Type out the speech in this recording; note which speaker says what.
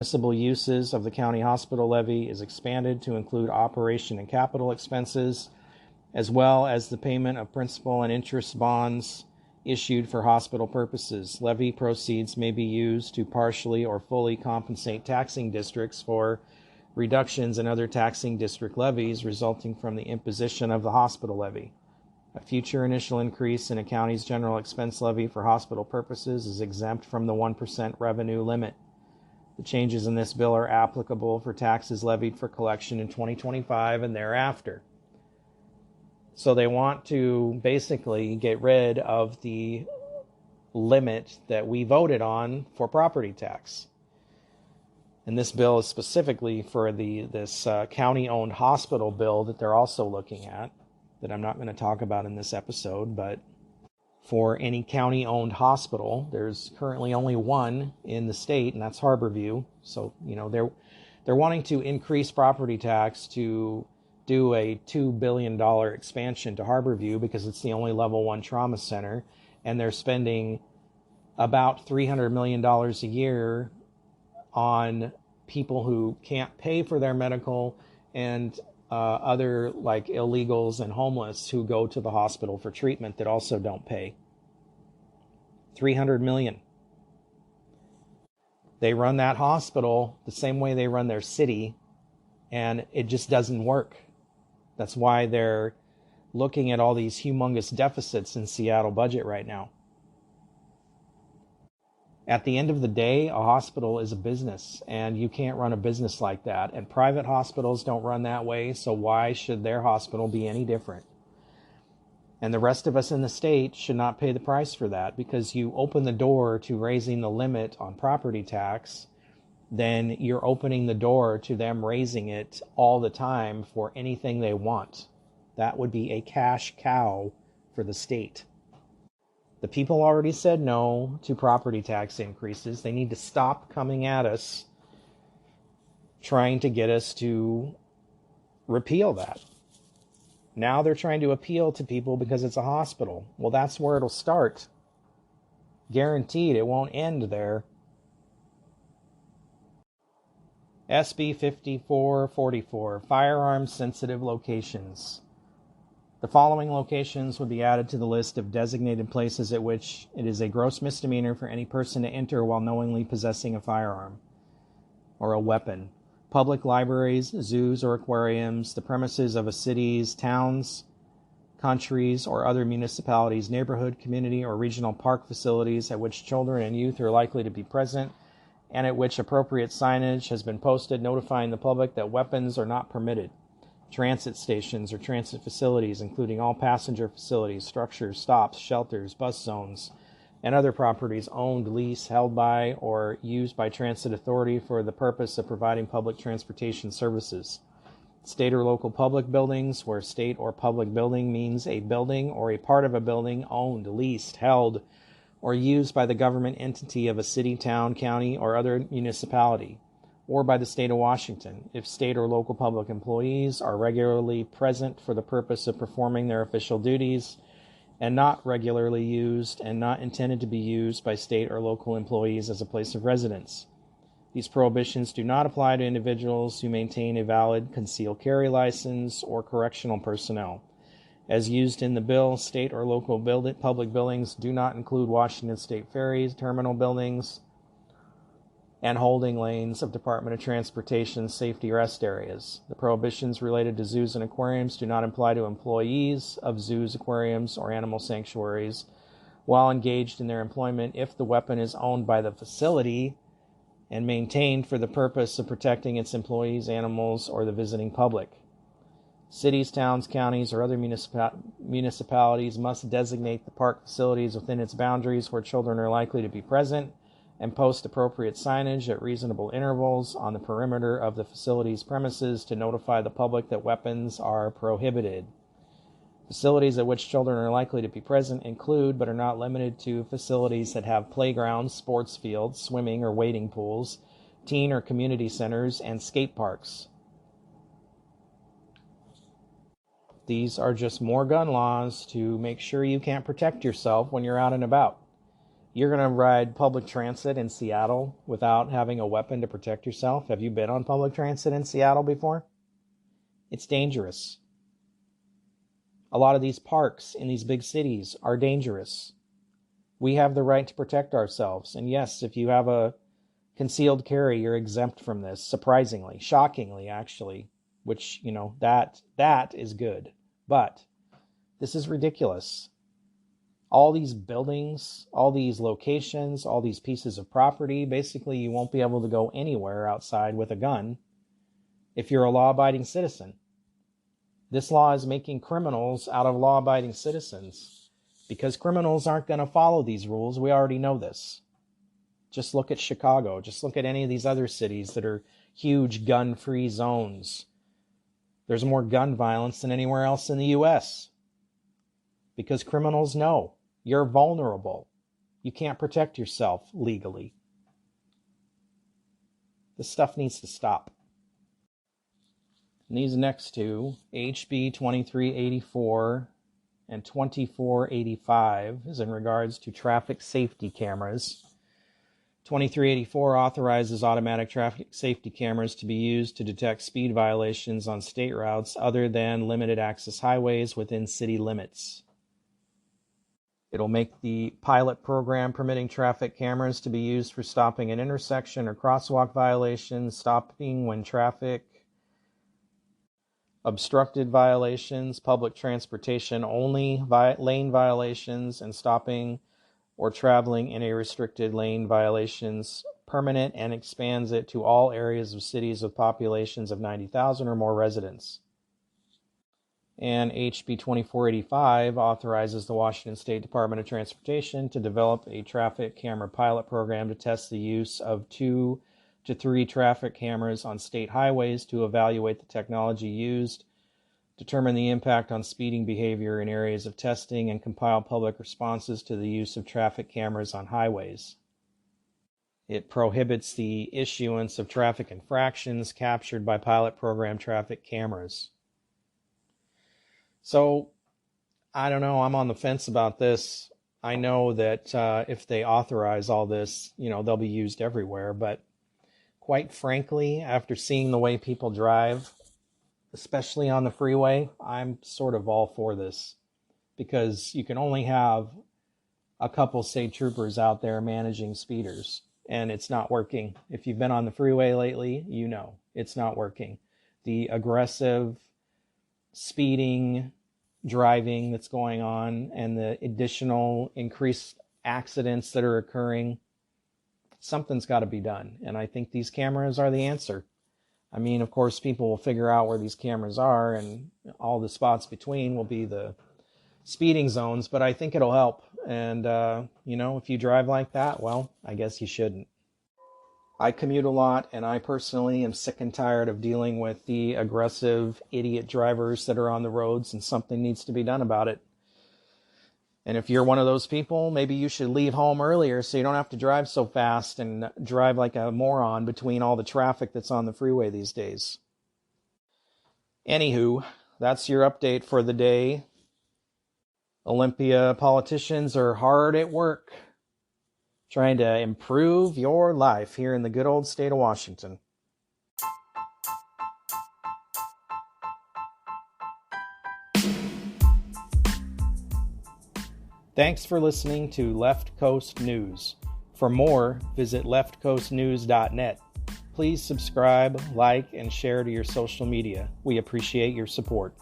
Speaker 1: Permissible uses of the county hospital levy is expanded to include operation and capital expenses, as well as the payment of principal and interest bonds issued for hospital purposes. Levy proceeds may be used to partially or fully compensate taxing districts for reductions in other taxing district levies resulting from the imposition of the hospital levy. A future initial increase in a county's general expense levy for hospital purposes is exempt from the 1% revenue limit. The changes in this bill are applicable for taxes levied for collection in 2025 and thereafter. So they want to basically get rid of the limit that we voted on for property tax. And this bill is specifically for this county-owned hospital bill that they're also looking at, that I'm not going to talk about in this episode, but for any county-owned hospital, there's currently only one in the state, and that's Harborview. So, they're wanting to increase property tax to do a $2 billion expansion to Harborview because it's the only level 1 trauma center, and they're spending about $300 million a year on people who can't pay for their medical and other like illegals and homeless who go to the hospital for treatment that also don't pay. $300 million. They run that hospital the same way they run their city, and it just doesn't work. That's why they're looking at all these humongous deficits in Seattle budget right now. At the end of the day, a hospital is a business, and you can't run a business like that. And private hospitals don't run that way, so why should their hospital be any different? And the rest of us in the state should not pay the price for that, because you open the door to raising the limit on property tax, then you're opening the door to them raising it all the time for anything they want. That would be a cash cow for the state. The people already said no to property tax increases. They need to stop coming at us trying to get us to repeal that. Now they're trying to appeal to people because it's a hospital. Well, that's where it'll start. Guaranteed, it won't end there. SB 5444, firearms sensitive locations. The following locations would be added to the list of designated places at which it is a gross misdemeanor for any person to enter while knowingly possessing a firearm or a weapon. Public libraries, zoos or aquariums, the premises of a city's, towns, countries, or other municipalities, neighborhood, community, or regional park facilities at which children and youth are likely to be present, and at which appropriate signage has been posted notifying the public that weapons are not permitted. Transit stations or transit facilities, including all passenger facilities, structures, stops, shelters, bus zones, and other properties owned, leased, held by, or used by transit authority for the purpose of providing public transportation services. State or local public buildings, where state or public building means a building or a part of a building owned, leased, held, or used by the government entity of a city, town, county, or other municipality, or by the state of Washington, if state or local public employees are regularly present for the purpose of performing their official duties, and not regularly used and not intended to be used by state or local employees as a place of residence. These prohibitions do not apply to individuals who maintain a valid concealed carry license or correctional personnel. As used in the bill, state or local public buildings do not include Washington State ferries, terminal buildings, and holding lanes of Department of Transportation safety rest areas. The prohibitions related to zoos and aquariums do not apply to employees of zoos, aquariums, or animal sanctuaries while engaged in their employment if the weapon is owned by the facility and maintained for the purpose of protecting its employees, animals, or the visiting public. Cities, towns, counties, or other municipalities must designate the park facilities within its boundaries where children are likely to be present and post appropriate signage at reasonable intervals on the perimeter of the facility's premises to notify the public that weapons are prohibited. Facilities at which children are likely to be present include, but are not limited to, facilities that have playgrounds, sports fields, swimming or wading pools, teen or community centers, and skate parks. These are just more gun laws to make sure you can't protect yourself when you're out and about. You're going to ride public transit in Seattle without having a weapon to protect yourself? Have you been on public transit in Seattle before? It's dangerous. A lot of these parks in these big cities are dangerous. We have the right to protect ourselves. And yes, if you have a concealed carry, you're exempt from this, surprisingly, shockingly, actually, which, that is good. But this is ridiculous. All these buildings, all these locations, all these pieces of property, basically you won't be able to go anywhere outside with a gun if you're a law-abiding citizen. This law is making criminals out of law-abiding citizens because criminals aren't going to follow these rules. We already know this. Just look at Chicago. Just look at any of these other cities that are huge gun-free zones. There's more gun violence than anywhere else in the U.S. because criminals know you're vulnerable. You can't protect yourself legally. This stuff needs to stop. And these next two, HB 2384 and 2485, is in regards to traffic safety cameras. 2384 authorizes automatic traffic safety cameras to be used to detect speed violations on state routes other than limited access highways within city limits. It'll make the pilot program permitting traffic cameras to be used for stopping an intersection or crosswalk violations, stopping when traffic obstructed violations, public transportation only lane violations, and stopping or traveling in a restricted lane violations permanent, and expands it to all areas of cities with populations of 90,000 or more residents. And HB 2485 authorizes the Washington State Department of Transportation to develop a traffic camera pilot program to test the use of 2 to 3 traffic cameras on state highways to evaluate the technology used, determine the impact on speeding behavior in areas of testing, and compile public responses to the use of traffic cameras on highways. It prohibits the issuance of traffic infractions captured by pilot program traffic cameras. So, I don't know, I'm on the fence about this. I know that if they authorize all this, they'll be used everywhere, but quite frankly, after seeing the way people drive, especially on the freeway, I'm sort of all for this, because you can only have a couple state troopers out there managing speeders, and it's not working. If you've been on the freeway lately, it's not working. The aggressive speeding, driving that's going on, and the additional increased accidents that are occurring, something's got to be done. And I think these cameras are the answer. I mean, of course, people will figure out where these cameras are, and all the spots between will be the speeding zones, but I think it'll help. And, if you drive like that, well, I guess you shouldn't. I commute a lot, and I personally am sick and tired of dealing with the aggressive idiot drivers that are on the roads, and something needs to be done about it. And if you're one of those people, maybe you should leave home earlier so you don't have to drive so fast and drive like a moron between all the traffic that's on the freeway these days. Anywho, that's your update for the day. Olympia politicians are hard at work trying to improve your life here in the good old state of Washington. Thanks for listening to Left Coast News. For more, visit leftcoastnews.net. Please subscribe, like, and share to your social media. We appreciate your support.